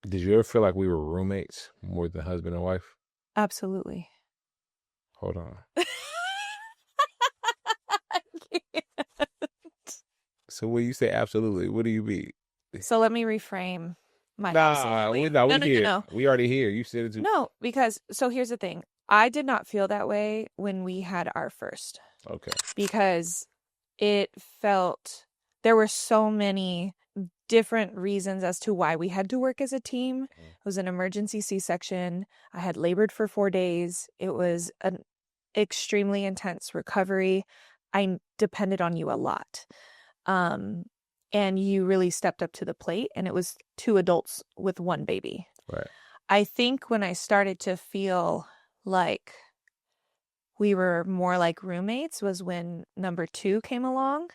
Did you ever feel like we were roommates more than husband and wife? Absolutely. Hold on. I can't. So when you say absolutely, what do you mean? So let me reframe my Nah, absolutely. we No, no, no, here. no. We already here. You said it too. No, because so here's the thing. I did not feel that way when we had our first Okay. because it felt there were so many different reasons as to why we had to work as a team. It was an emergency C-section. I had labored for 4 days. It was an extremely intense recovery. I depended on you a lot. Um, and you really stepped up to the plate, and it was two adults with one baby. Right. I think when I started to feel like we were more like roommates was when number two came along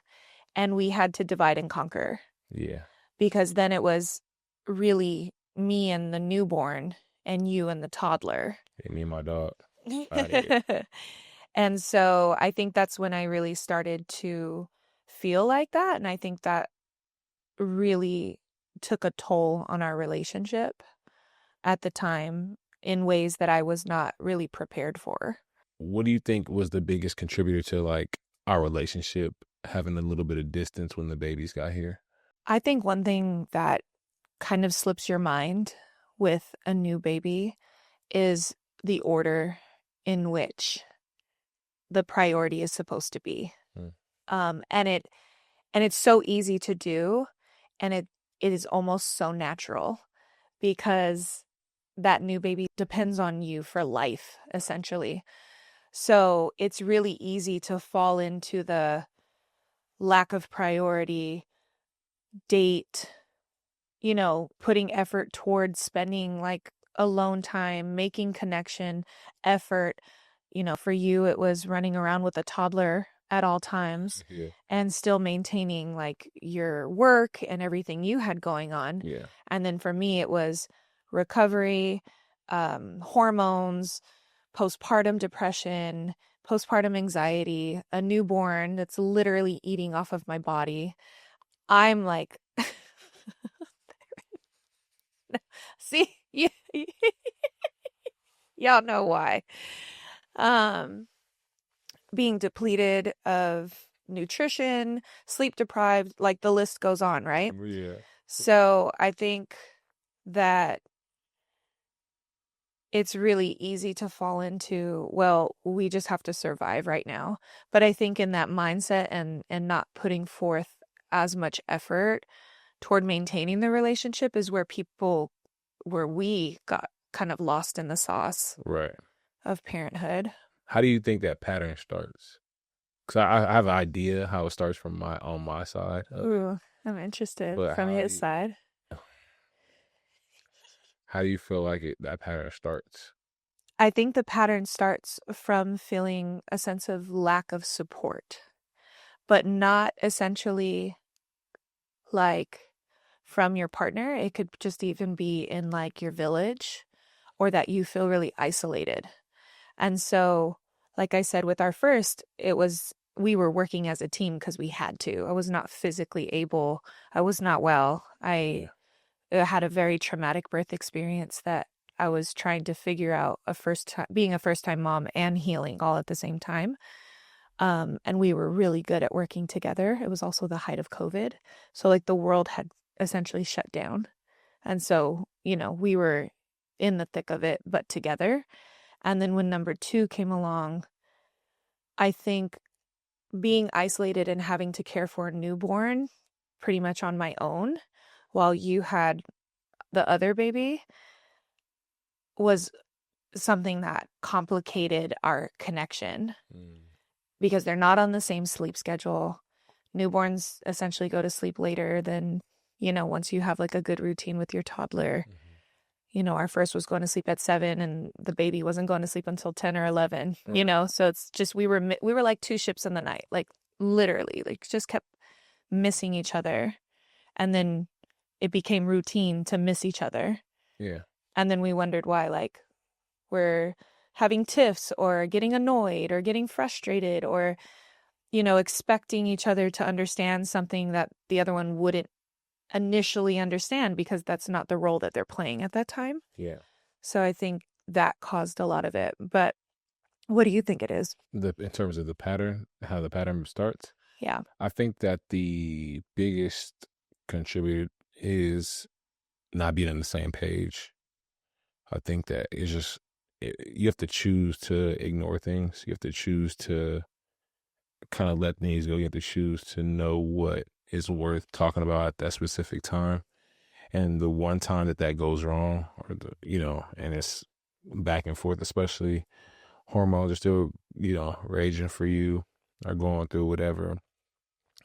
and we had to divide and conquer Yeah. because then it was really me and the newborn and you and the toddler. Yeah, me and my dog. Out here. And so I think that's when I really started to feel like that. And I think that really took a toll on our relationship at the time in ways that I was not really prepared for. What do you think was the biggest contributor to like our relationship having a little bit of distance when the babies got here? I think one thing that kind of slips your mind with a new baby is the order in which the priority is supposed to be. Mm. And it's so easy to do, and it is almost so natural because that new baby depends on you for life, essentially. So it's really easy to fall into the lack of priority, date, putting effort towards spending like alone time, making connection, effort. For you, it was running around with a toddler at all times Yeah. and still maintaining like your work and everything you had going on. Yeah. And then for me, it was recovery, hormones, postpartum depression, postpartum anxiety, a newborn that's literally eating off of my body. I'm like, see, y'all know why. Um, being depleted of nutrition, sleep deprived, like the list goes on, right? Yeah. So I think that it's really easy to fall into, well, we just have to survive right now. But I think in that mindset and not putting forth as much effort toward maintaining the relationship is where we got kind of lost in the sauce Right. of parenthood. How do you think that pattern starts? Because I have an idea how it starts from my side, Ooh, I'm interested but from his side. how do you feel like that pattern starts? I think the pattern starts from feeling a sense of lack of support, but not essentially like from your partner. It could just even be in like your village or that you feel really isolated. And so, like I said, with our first, we were working as a team because we had to. I was not physically able, I was not well. Yeah. I had a very traumatic birth experience that I was trying to figure out being a first time mom and healing all at the same time. And we were really good at working together. It was also the height of COVID. So like the world had essentially shut down. And so, we were in the thick of it, but together. And then when number two came along, I think being isolated and having to care for a newborn pretty much on my own while you had the other baby was something that complicated our connection Mm. because they're not on the same sleep schedule. Newborns essentially go to sleep later than, once you have like a good routine with your toddler. Mhm. Our first was going to sleep at 7 and the baby wasn't going to sleep until 10 or 11, Right. so it's just we were like two ships in the night, like literally, like just kept missing each other. And then it became routine to miss each other. Yeah. And then we wondered why, like, we're having tiffs or getting annoyed or getting frustrated or, expecting each other to understand something that the other one wouldn't initially understand because that's not the role that they're playing at that time. Yeah. So I think that caused a lot of it. But what do you think it is? In terms of the pattern, how the pattern starts, Yeah. I think that the biggest contributor is not being on the same page. I think that it's just you have to choose to ignore things. You have to choose to kind of let things go. You have to choose to know what is worth talking about at that specific time. And the one time that that goes wrong, or and it's back and forth, especially hormones are still, raging for you or going through whatever.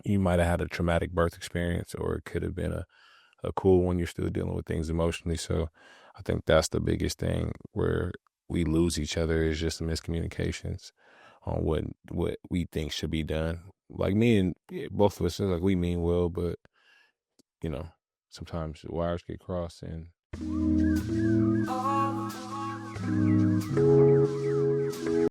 You might have had a traumatic birth experience, or it could have been a cool one. You're still dealing with things emotionally. So I think that's the biggest thing where we lose each other is just miscommunications on what we think should be done. Like me and both of us, like we mean well, but you know, sometimes the wires get crossed and